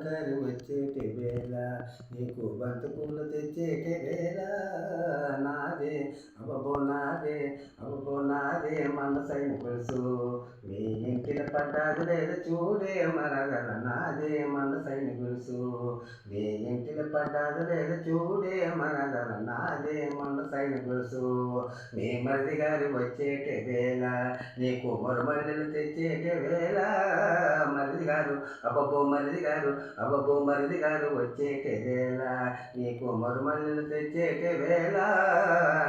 అత్తగారు వచ్చేటి వేళ నీకు బంతి పూలు తెచ్చేటి వేళ నాదే అబ్బో నాదే అబ్బో నాదే మనసైన తెలుసు మీ ఇంటిన పడ్డాది లేదు చూడే మరగల నాదే మనసైన తెలుసు మీ ఇంటిన పడ్డాది లేదు చూడే మరగల నాదే మనసైన తెలుసు మీ మరిది గారు వచ్చేటి వేళ నీకు మరుమల్లెలు తెచ్చేటి వేళ మరిది గారు అబ్బో మరిది గారు అబ్బో మరిది గారు వచ్చేటి వేళ నీకు మరుమల్లెలు తెచ్చేటి వేళ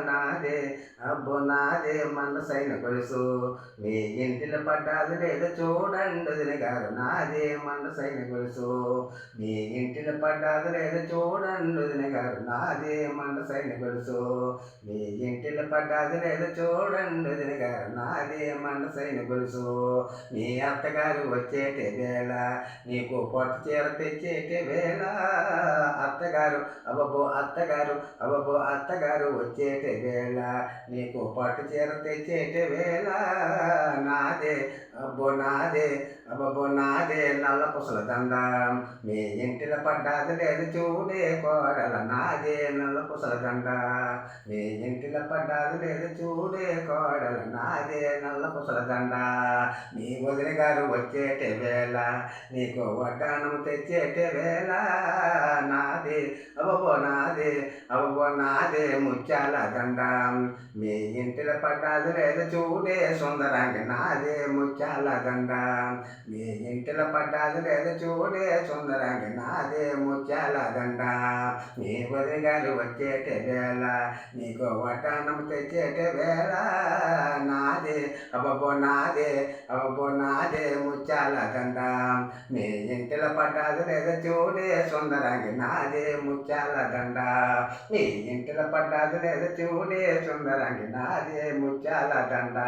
నాదే అబ్బో నాదే మనసైన గొలుసు మీ ఇంటిలో పడ్డాది లేదు చూడండి వదిన గారు నాదే మనసైన గొలుసు మీ ఇంటిలో పడ్డాది లేదు చూడండి వదిన గారు నాదే మనసైన గొలుసు మీ ఇంటిలో పడ్డాది లేదు చూడండి వదిన గారు నాదే మనసైన గొలుసు మీ అత్తగారు వచ్చేటి వేళ నీకు పొట్ట చీర తెచ్చేటి వేళ అత్తగారు అబ్బో అత్తగారు వచ్చేటి వేళ నీకు పట్టు చీర తెచ్చేటి వేళ నాదే అబ్బో నాదే నల్ల పుసల దండ మీ ఇంటిలో పడ్డాది లేదు చూడే కోడల నాదే నల్ల పుసల దండ మీ ఇంటిలో పడ్డాది లేదు చూడే కోడల నాదే నల్ల పుసల దండ నీ వదిన గారు వచ్చేటి వేళ నీకు వడ్డానం తెచ్చేటి వేళ నాదే అబ్బో నాదే ముత్యాల దండ మీ ఇంటిలో పడ్డాది లేదు చూడే సుందరంగి నాదే ముత్యాల దండ మీ ఇంటిలో పడ్డాది లేదు చూడే సుందరంగి నాదే ముత్యాల దండ మీ వదిన గారు వచ్చేటి వేళ నీకు వడ్డానం తెచ్చేటి వేళ నాదే అబ్బో నాదే ముత్యాల దండ మీ ఇంటిలో పడ్డాది లేదు చూడే సుందరంగి నాదే ముత్యాల దండ మీ ఇంటిలో పడ్డాది లేదు చూడే సుందరంగి నాదే ముత్యాల దండ